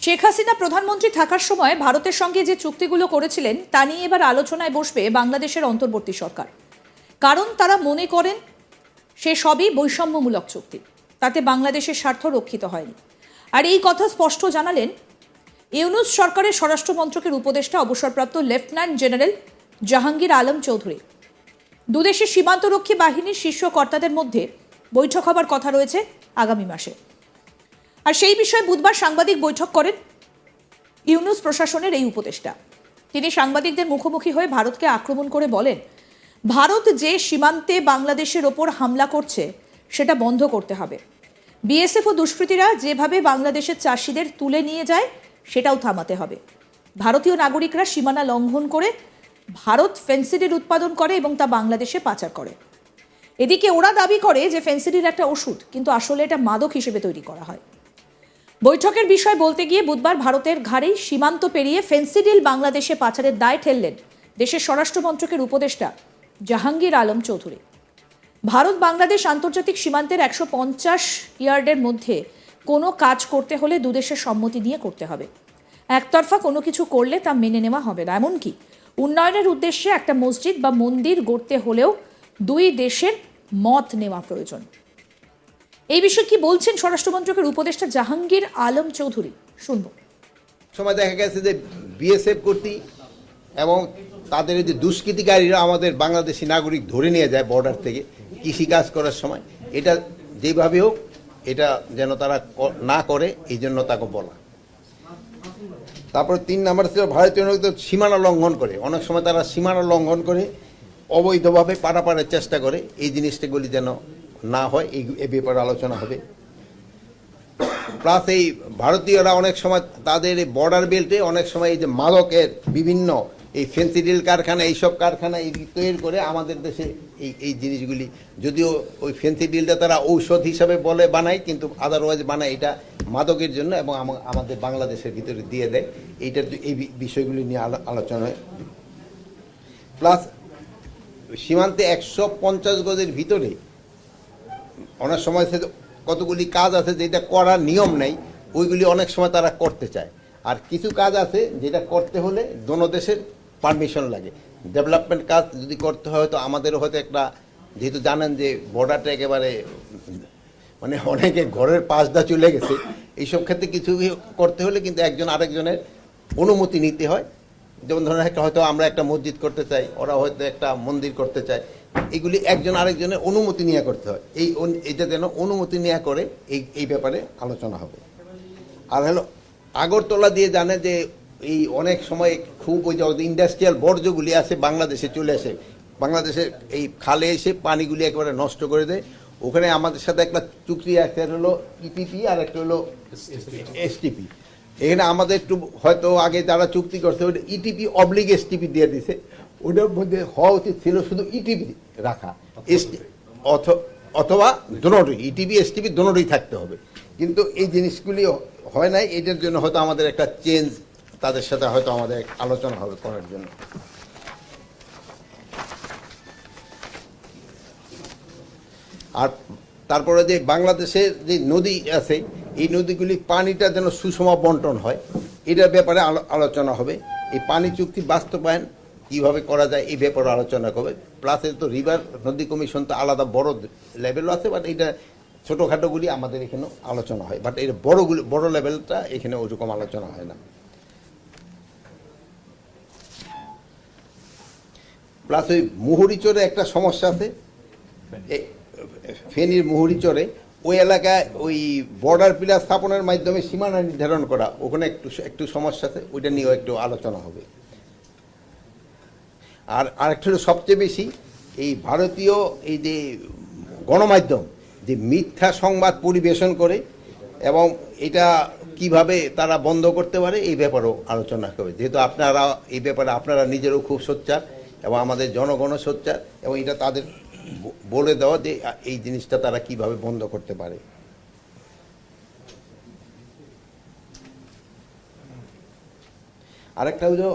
শেখ হাসিনা প্রধানমন্ত্রী থাকার সময় ভারতের সঙ্গে যে চুক্তিগুলো করেছিলেন তা নিয়ে এবার আলোচনায় বসবে বাংলাদেশের অন্তর্বর্তী সরকার। কারণ তারা মনে করেন সে সবই বৈষম্যমূলক চুক্তি, তাতে বাংলাদেশের স্বার্থ রক্ষিত হয়নি। আর এই কথা স্পষ্ট জানালেন ইউনূস সরকারের স্বরাষ্ট্র মন্ত্রকের উপদেষ্টা অবসরপ্রাপ্ত লেফটেন্যান্ট জেনারেল জাহাঙ্গীর আলম চৌধুরী। দুদেশের সীমান্তরক্ষী বাহিনীর শীর্ষ কর্তাদের মধ্যে বৈঠক হবার কথা রয়েছে আগামী মাসে। আর সেই বিষয়ে বুধবার সাংবাদিক বৈঠক করেন ইউনূস প্রশাসনের এই উপদেষ্টা। তিনি সাংবাদিকদের মুখোমুখি হয়ে ভারতকে আক্রমণ করে বলেন, ভারত যে সীমান্তে বাংলাদেশের ওপর হামলা করছে সেটা বন্ধ করতে হবে। বিএসএফ ও দুষ্কৃতীরা যেভাবে বাংলাদেশের চাষিদের তুলে নিয়ে যায় সেটাও থামাতে হবে। ভারতীয় নাগরিকরা সীমানা লঙ্ঘন করে ভারত ফেন্সিডিল উৎপাদন করে এবং তা বাংলাদেশে পাচার করে। এদিকে ওরা দাবি করে যে ফেন্সিডিল একটা ওষুধ, কিন্তু আসলে এটা মাদক হিসেবে তৈরি করা হয়। বৈঠকের বিষয় বলতে গিয়ে বুধবার ভারতের ঘাড়েই সীমান্ত পেরিয়ে ফেন্সিডিল বাংলাদেশে পাচারের দায় ঠেললেন দেশের স্বরাষ্ট্র মন্ত্রকের উপদেষ্টা জাহাঙ্গীর আলম চৌধুরী। ভারত বাংলাদেশ আন্তর্জাতিক সীমান্তের 150 ইয়ার্ডের মধ্যে কোনো কাজ করতে হলে দুদেশের সম্মতি নিয়ে করতে হবে। একতরফা কোনো কিছু করলে তা মেনে নেওয়া হবে না। এমনকি উন্নয়নের উদ্দেশ্যে একটা মসজিদ বা মন্দির গড়তে হলেও দুই দেশের মত নেওয়া প্রয়োজন। এই বিষয়ে কি বলছেন স্বরাষ্ট্র মন্ত্রকের উপদেষ্টা জাহাঙ্গীর আলম চৌধুরী, শুনব। সময় দেখা গেছে যে বিএসএফ কর্তৃক এবং তাদের যে দুষ্কৃতিকারীরা আমাদের বাংলাদেশি নাগরিক ধরে নিয়ে যায় বর্ডার থেকে কৃষিকাজ করার সময়, এটা যেভাবে হোক এটা যেন তারা না করে, এই জন্য তাকে বলা। তারপর 3 নম্বর ছিল ভারতীয় নাগরিক সীমানা লঙ্ঘন করে। অনেক সময় তারা সীমানা লঙ্ঘন করে অবৈধভাবে পারাপারের চেষ্টা করে, এই জিনিসটাগুলি যেন না হয়, এই ব্যাপারে আলোচনা হবে। প্লাস এই ভারতীয়রা অনেক সময় তাদের এই বর্ডার বেল্টে অনেক সময় এই যে মাদকের বিভিন্ন এই ফেন্সিডিল কারখানা, এইসব কারখানা তৈরি করে আমাদের দেশে এই জিনিসগুলি, যদিও ওই ফেন্সিডিলটা তারা ঔষধ হিসাবে বলে বানায়, কিন্তু আদারওয়াইজ বানায় এটা মাদকের জন্য এবং আমাদের বাংলাদেশের ভিতরে দিয়ে দেয়। এইটার এই বিষয়গুলি নিয়ে আলোচনা হয়। প্লাস সীমান্তে 150 গজের ভিতরে অনেক সময় কতগুলি কাজ আছে যেটা করার নিয়ম নেই, ওইগুলি অনেক সময় তারা করতে চায়। আর কিছু কাজ আছে যেটা করতে হলে দোনো দেশের পারমিশন লাগে। ডেভেলপমেন্ট কাজ যদি করতে হয় তো আমাদেরও হয়তো একটা, যেহেতু জানেন যে বর্ডারটা একেবারে মানে অনেকে ঘরের পাশ দা চলে গেছে, এইসব ক্ষেত্রে কিছু করতে হলে কিন্তু একজন আরেকজনের অনুমতি নিতে হয়। যেমন ধরেন একটা হয়তো আমরা একটা মসজিদ করতে চাই, ওরা হয়তো একটা মন্দির করতে চায়, এগুলি একজন আরেকজনের অনুমতি নিয়ে করতে হয়। এইটা যেন অনুমতি নেওয়া করে, এই ব্যাপারে আলোচনা হবে। আর হলো আগরতলা দিয়ে জানে যে এই অনেক সময় খুব ওই যে ইন্ডাস্ট্রিয়াল বর্জ্যগুলি আছে বাংলাদেশে চলে আসে, বাংলাদেশের এই খালে এসে পানিগুলি একেবারে নষ্ট করে দেয়। ওখানে আমাদের সাথে একটা চুক্তি একটা হলো ইটিপি আর একটা হলো এসটিপি। এখানে আমাদের একটু হয়তো আগে যারা চুক্তি করছে ওইটা ইটিপি অবলিগ এসটিপি দিয়ে দিছে, ওটার মধ্যে হওয়া উচিত ছিল শুধু ইটিপি রাখা, অথবা দোনোটি ইটিপি এসটিপি দোনোটি থাকতে হবে। কিন্তু এই জিনিসগুলি হয় নাই, এটার জন্য হয়তো আমাদের একটা চেঞ্জ তাদের সাথে হয়তো আমাদের আলোচনা হবে করার জন্য। আর তারপরে যে বাংলাদেশের যে নদী আছে, এই নদীগুলি পানিটা যেন সুষম বন্টন হয়, এটার ব্যাপারে আলোচনা হবে। এই পানি চুক্তি বাস্তবায়ন কীভাবে করা যায় এই ব্যাপারে আলোচনা করবে। প্লাস তো রিভার নদী কমিশন তো আলাদা বড় লেভেলও আছে, বাট এটা ছোটোখাটোগুলি আমাদের এখানেও আলোচনা হয়, বাট এর বড় লেভেলটা এখানে ওরকম আলোচনা হয় না। প্লাস ওই মুহুরিচরে একটা সমস্যা আছে, ফেনীর মুহুরিচরে ওই এলাকায় ওই বর্ডার পিলার স্থাপনের মাধ্যমে সীমানা নির্ধারণ করা, ওখানে একটু সমস্যা আছে, ওইটা নিয়েও একটু আলোচনা হবে। আর আরেকটা হলো সবচেয়ে বেশি এই ভারতীয় এই যে গণমাধ্যম যে মিথ্যা সংবাদ পরিবেশন করে এবং এটা কিভাবে তারা বন্ধ করতে পারে, এই ব্যাপারেও আলোচনা হবে। যেহেতু আপনারা এই ব্যাপারে আপনারা নিজেরও খুব সোচ্চার এবং আমাদের জনগণও সোচ্চার, এবং এটা তাদের বলে দেওয়া যে এই জিনিসটা তারা কিভাবে বন্ধ করতে পারে। আরেকটা হলো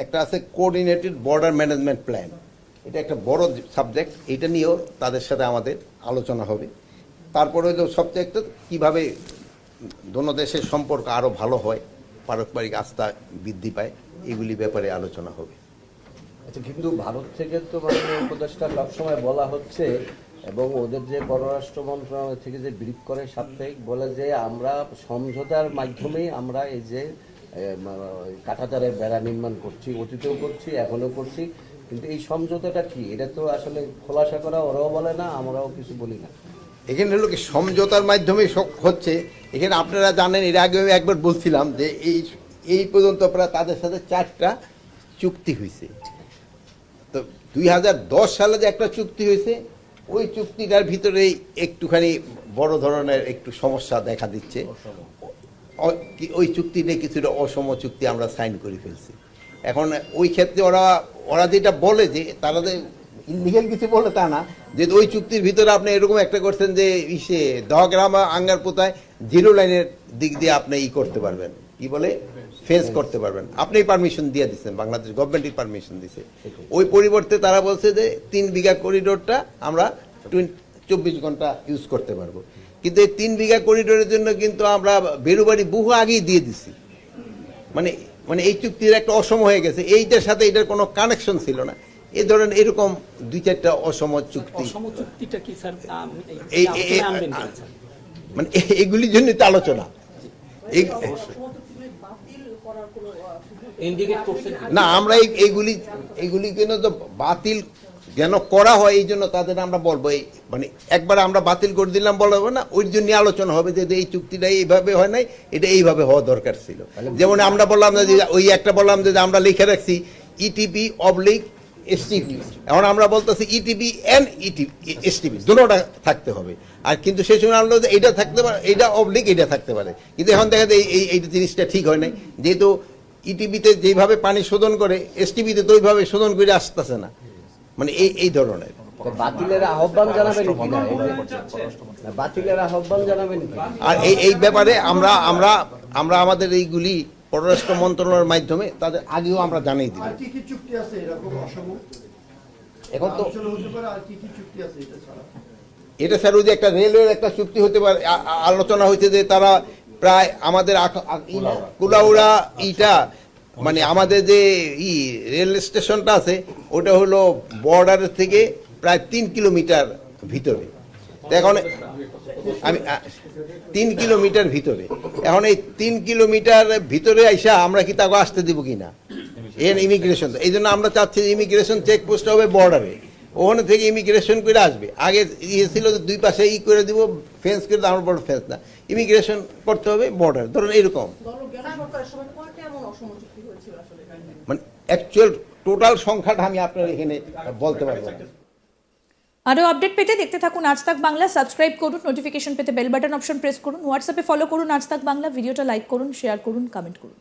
একটা আছে কোঅর্ডিনেটেড বর্ডার ম্যানেজমেন্ট প্ল্যান, এটা একটা বড় সাবজেক্ট, এটা নিয়েও তাদের সাথে আমাদের আলোচনা হবে। তারপরে হলো সবচেয়ে একটা কীভাবে দোনো দেশের সম্পর্ক আরও ভালো হয়, পারস্পরিক আস্থা বৃদ্ধি পায়, এগুলি ব্যাপারে আলোচনা হবে। আচ্ছা, কিন্তু ভারত থেকে তো মাননীয় উপদেষ্টা সবসময় বলা হচ্ছে এবং ওদের যে পররাষ্ট্র মন্ত্রণালয় থেকে যে ব্রিফ করে সাপ্তাহিক বলে যে আমরা সমঝোতার মাধ্যমেই আমরা এই যে কাঁটাতারের বেড়া নির্মাণ করছি, অতীতেও করছি, এখনো করছি, কিন্তু এই সমঝোতাটা কি এটা তো আসলে খোলাসা করা ওরাও বলে না, আমরাও কিছু বলি না। এখানে হলো কি সমঝোতার মাধ্যমে সব হচ্ছে। এখানে আপনারা জানেন, এর আগে আমি একবার বলছিলাম যে এই পর্যন্ত প্রায় তাদের সাথে 4টা চুক্তি হয়েছে। তো 2010 সালে যে একটা চুক্তি হয়েছে, ওই চুক্তিটার ভিতরেই একটুখানি বড় ধরনের একটু সমস্যা দেখা দিচ্ছে। ওই চুক্তিতে কিছুটা অসম চুক্তি আমরা সাইন করে ফেলছি। এখন ওই ক্ষেত্রে ওরা যেটা বলে যে তারা যে ইনলিগাল কিছু বলে তা না, যে ওই চুক্তির ভিতরে আপনি এরকম একটা করছেন যে দহগ্রাম আঙ্গার পোতায় 0 লাইনের দিক দিয়ে আপনি করতে পারবেন, কি বলে ফেন্স করতে পারবেন, আপনি পারমিশন দিয়ে দিচ্ছেন, বাংলাদেশ গভর্নমেন্টই পারমিশন দিছে। ওই পরিবর্তে তারা বলছে যে 3 বিঘা করিডোরটা আমরা 24 ঘন্টা ইউজ করতে পারবো। কিন্তু এই 3 বিঘা করিডোরের জন্য কিন্তু আমরা বেরুবাড়ি বহু আগেই দিয়ে দিছি। মানে এই চুক্তির একটা অসম হয়ে গেছে, এইটার সাথে এটার কোনো কানেকশন ছিল না। এই ধরেন এরকম 2-4টা অসম চুক্তি, চুক্তিটা কি স্যার মানে এগুলির জন্য তো আলোচনা। না, আমরা এইগুলি কেন তো বাতিল যেন করা হয়, এই জন্য তাদের আমরা বলবো, মানে একবার আমরা বাতিল করে দিলাম বলা হবে না, ওই জন্য আলোচনা হবে যে এই চুক্তিটা এইভাবে হয় নাই, এটা এইভাবে হওয়া দরকার ছিল। যেমন আমরা বললাম যে ওই একটা বললাম যে আমরা লিখে রাখছি ETP/STP, এখন আমরা বলতেছি ETP and STP দুটোটা থাকতে হবে। আর কিন্তু সেই সময় আমরা এইটা থাকতে পারে, এইটা অবলিক এটা থাকতে পারে, কিন্তু এখন দেখা যায় এই জিনিসটা ঠিক হয় নাই, যেহেতু ETP-তে যেভাবে পানি শোধন করে STP-তে তো ওইভাবে শোধন করে আসতেছে না, মানে এই ধরনের। বাতিলের আহ্বান জানাবেন কি না? বাতিলের আহ্বান জানাবেন কি? আর এই ব্যাপারে আমরা আমাদের এইগুলি পররাষ্ট্র মন্ত্রণালয়ের মাধ্যমে তাদের আগেও আমরা জানিয়ে দিই। এখন তো এটা স্যার ওই যে একটা রেলওয়ের একটা চুক্তি হতে পারে, আলোচনা হয়েছে যে তারা প্রায় আমাদের কুলাউড়া মানে আমাদের যে রেল স্টেশনটা আছে ওটা হলো বর্ডারের থেকে প্রায় 3 কিলোমিটার ভিতরে। এখন আমি 3 কিলোমিটার ভিতরে, এখন এই 3 কিলোমিটার ভিতরে আইসা আমরা কি তাকে আসতে দিব কিনা, এর ইমিগ্রেশন। এই জন্য আমরা চাচ্ছি ইমিগ্রেশন চেকপোস্ট হবে বর্ডারে, ওখানে থেকে ইমিগ্রেশন করে আসবে। আগে ছিল যে 2 পাশে করে দিব, ফেন্স করে, আমার বড় ফেন্স না, ইমিগ্রেশন করতে হবে বর্ডার, ধরুন এরকম। মানে অ্যাকচুয়াল টোটাল সংখ্যাটা আমি আপনার এখানে বলতে পারবো না। আরও আপডেট পেতে দেখতে থাকুন আজ তাক বাংলা, সাবস্ক্রাইব করুন, নোটিফিকেশন পেতে বেল বাটন অপশন প্রেস করুন, হোয়াটসঅ্যাপে ফলো করুন আজ তাক বাংলা, ভিডিওটা লাইক করুন, শেয়ার করুন, কমেন্ট করুন।